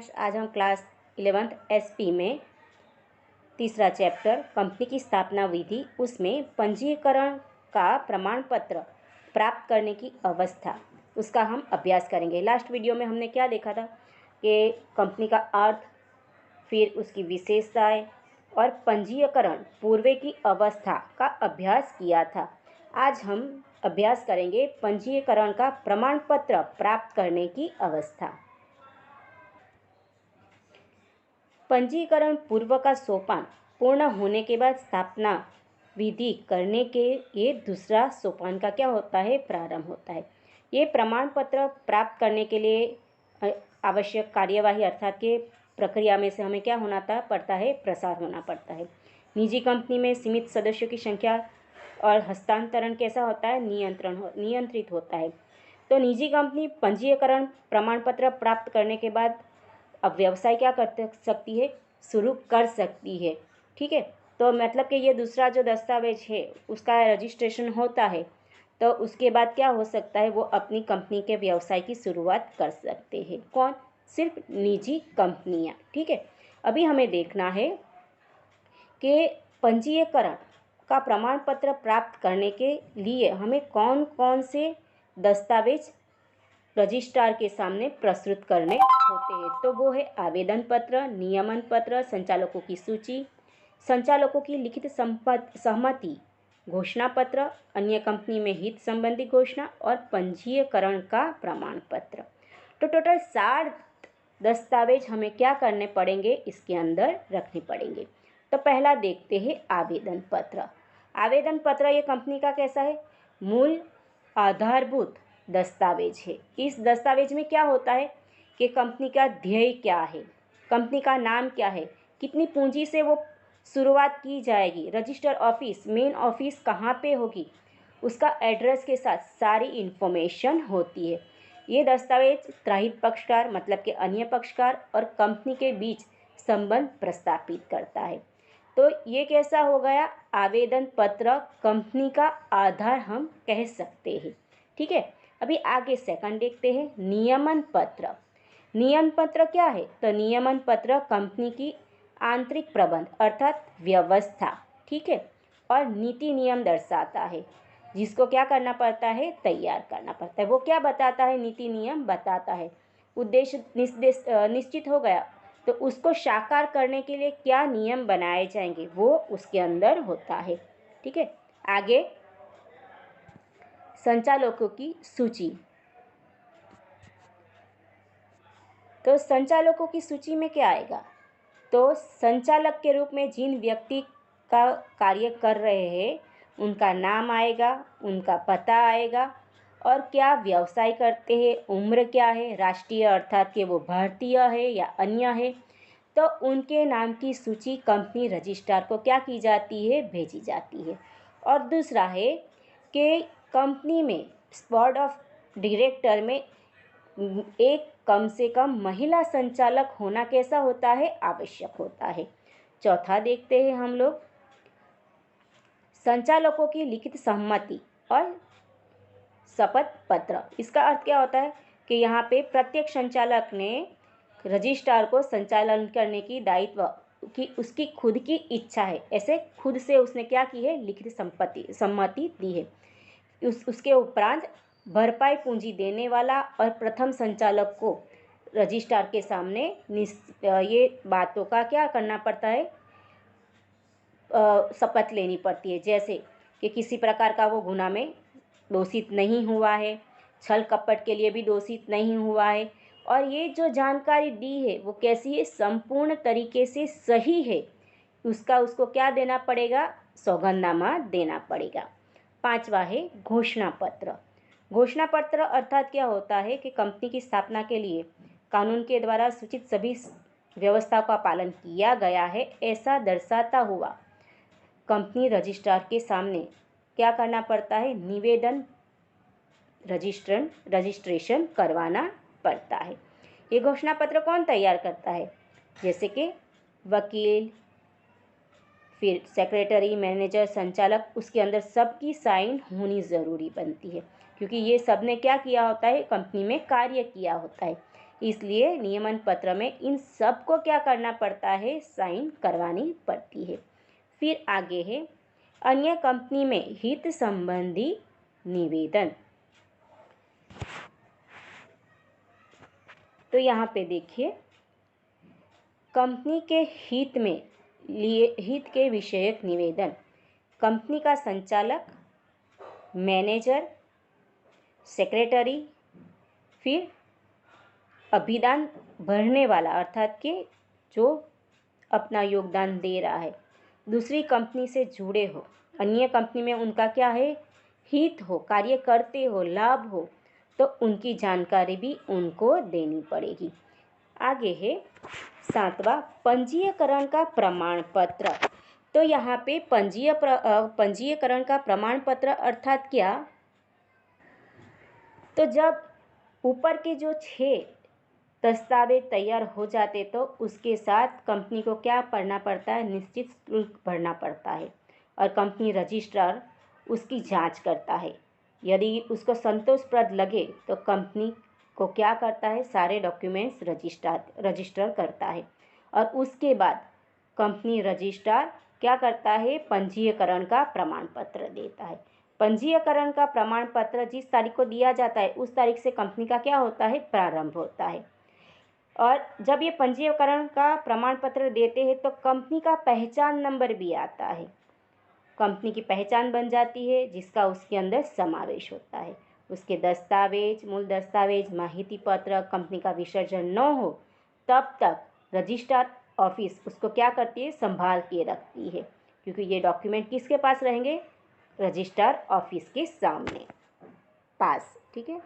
Students, आज हम class 11th SP में तीसरा चैप्टर कंपनी की स्थापना विधि, उसमें पंजीकरण का प्रमाण पत्र प्राप्त करने की अवस्था, उसका हम अभ्यास करेंगे। लास्ट वीडियो में हमने क्या देखा था कि कंपनी का अर्थ, फिर उसकी विशेषताएं और पंजीकरण पूर्व की अवस्था का अभ्यास किया था। आज हम अभ्यास करेंगे पंजीकरण का प्रमाण पत्र प्राप्त करने की अवस्था। पंजीकरण पूर्व का सोपान पूर्ण होने के बाद स्थापना विधि करने के ये दूसरा सोपान का क्या होता है, प्रारंभ होता है। ये प्रमाण पत्र प्राप्त करने के लिए आवश्यक कार्यवाही अर्थात के प्रक्रिया में से हमें क्या होना पड़ता है, प्रसार होना पड़ता है। निजी कंपनी में सीमित सदस्यों की संख्या और हस्तांतरण कैसा होता है, नियंत्रित होता है। तो निजी कंपनी पंजीकरण प्रमाण पत्र प्राप्त करने के बाद अब व्यवसाय क्या कर सकती है, शुरू कर सकती है। ठीक है, तो मतलब कि ये दूसरा जो दस्तावेज है उसका रजिस्ट्रेशन होता है, तो उसके बाद क्या हो सकता है, वो अपनी कंपनी के व्यवसाय की शुरुआत कर सकते हैं। कौन? सिर्फ निजी कंपनियां। ठीक है, अभी हमें देखना है कि पंजीकरण का प्रमाण पत्र प्राप्त करने के लिए हमें कौन कौन से दस्तावेज रजिस्ट्रार के सामने प्रस्तुत करने होते हैं। तो वो है आवेदन पत्र, नियमन पत्र, संचालकों की सूची, संचालकों की लिखित सहमति, घोषणा पत्र, अन्य कंपनी में हित संबंधी घोषणा और पंजीकरण का प्रमाण पत्र। तो टोटल 7 दस्तावेज हमें क्या करने पड़ेंगे, इसके अंदर रखने पड़ेंगे। तो पहला देखते हैं आवेदन पत्र। आवेदन पत्र ये कंपनी का कैसा है, मूल आधारभूत दस्तावेज है। इस दस्तावेज में क्या होता है कि कंपनी का ध्येय क्या है, कंपनी का नाम क्या है, कितनी पूंजी से वो शुरुआत की जाएगी, रजिस्टर ऑफिस, मेन ऑफिस कहाँ पे होगी, उसका एड्रेस के साथ सारी इन्फॉर्मेशन होती है। ये दस्तावेज त्राहित पक्षकार मतलब कि अन्य पक्षकार और कंपनी के बीच संबंध प्रस्थापित करता है। तो ये कैसा हो गया, आवेदन पत्र कंपनी का आधार हम कह सकते हैं। ठीक है, अभी आगे सेकंड देखते हैं, नियमन पत्र। नियमन पत्र क्या है, तो नियमन पत्र कंपनी की आंतरिक प्रबंध अर्थात व्यवस्था, ठीक है, और नीति नियम दर्शाता है, जिसको क्या करना पड़ता है, तैयार करना पड़ता है। वो क्या बताता है, नीति नियम बताता है। उद्देश्य निश्चित हो गया, तो उसको साकार करने के लिए क्या नियम बनाए जाएंगे, वो उसके अंदर होता है। ठीक है, आगे संचालकों की सूची। तो संचालकों की सूची में क्या आएगा, तो संचालक के रूप में जिन व्यक्ति का कार्य कर रहे हैं उनका नाम आएगा, उनका पता आएगा और क्या व्यवसाय करते हैं, उम्र क्या है, राष्ट्रीय अर्थात कि वो भारतीय है या अन्य है, तो उनके नाम की सूची कंपनी रजिस्ट्रार को क्या की जाती है, भेजी जाती है। और दूसरा है कि कंपनी में बोर्ड ऑफ डायरेक्टर में एक कम से कम महिला संचालक होना कैसा होता है, आवश्यक होता है। चौथा देखते हैं हम लोग, संचालकों की लिखित सहमति और शपथ पत्र। इसका अर्थ क्या होता है कि यहाँ पे प्रत्येक संचालक ने रजिस्ट्रार को संचालन करने की दायित्व की उसकी खुद की इच्छा है, ऐसे खुद से उसने क्या की है, लिखित सम्मति दी है। उसके उपरांत भरपाई पूंजी देने वाला और प्रथम संचालक को रजिस्ट्रार के सामने ये बातों का क्या करना पड़ता है, शपथ लेनी पड़ती है, जैसे कि किसी प्रकार का वो गुनाह में दोषित नहीं हुआ है, छल कपट के लिए भी दोषित नहीं हुआ है, और ये जो जानकारी दी है वो कैसी है, संपूर्ण तरीके से सही है, उसको क्या देना पड़ेगा, सौगंधनामा देना पड़ेगा। पांचवा है घोषणा पत्र। घोषणा पत्र अर्थात क्या होता है कि कंपनी की स्थापना के लिए कानून के द्वारा सूचित सभी व्यवस्थाओं का पालन किया गया है ऐसा दर्शाता हुआ कंपनी रजिस्ट्रार के सामने क्या करना पड़ता है, निवेदन रजिस्ट्रेशन करवाना पड़ता है। ये घोषणा पत्र कौन तैयार करता है, जैसे कि वकील, फिर सेक्रेटरी, मैनेजर, संचालक, उसके अंदर सबकी साइन होनी ज़रूरी बनती है, क्योंकि ये सब ने क्या किया होता है, कंपनी में कार्य किया होता है। इसलिए नियमन पत्र में इन सब को क्या करना पड़ता है, साइन करवानी पड़ती है। फिर आगे है अन्य कंपनी में हित संबंधी निवेदन। तो यहाँ पे देखिए, कंपनी के हित के विषयक निवेदन कंपनी का संचालक, मैनेजर, सेक्रेटरी, फिर अभिदान भरने वाला अर्थात कि जो अपना योगदान दे रहा है, दूसरी कंपनी से जुड़े हो, अन्य कंपनी में उनका क्या है, हित हो, कार्य करते हो, लाभ हो, तो उनकी जानकारी भी उनको देनी पड़ेगी। आगे है 7वां पंजीयकरण का प्रमाण पत्र। तो यहाँ पे पंजीयकरण का प्रमाण पत्र अर्थात क्या, तो जब ऊपर के जो 6 दस्तावेज तैयार हो जाते तो उसके साथ कंपनी को क्या भरना पड़ता है, निश्चित शुल्क भरना पड़ता है और कंपनी रजिस्ट्रार उसकी जांच करता है। यदि उसको संतोषप्रद लगे तो कंपनी को क्या करता है, सारे डॉक्यूमेंट्स रजिस्टर करता है और उसके बाद कंपनी रजिस्ट्रार क्या करता है, पंजीयकरण का प्रमाण पत्र देता है। पंजीयकरण का प्रमाण पत्र जिस तारीख को दिया जाता है उस तारीख से कंपनी का क्या होता है, प्रारंभ होता है। और जब ये पंजीयकरण का प्रमाण पत्र देते हैं तो कंपनी का पहचान नंबर भी आता है, कंपनी की पहचान बन जाती है जिसका उसके अंदर समावेश होता है। उसके दस्तावेज, मूल दस्तावेज, माहिती पत्र, कंपनी का विसर्जन न हो तब तक रजिस्ट्रार ऑफिस उसको क्या करती है, संभाल के रखती है, क्योंकि ये डॉक्यूमेंट किसके पास रहेंगे, रजिस्ट्रार ऑफिस के सामने पास। ठीक है।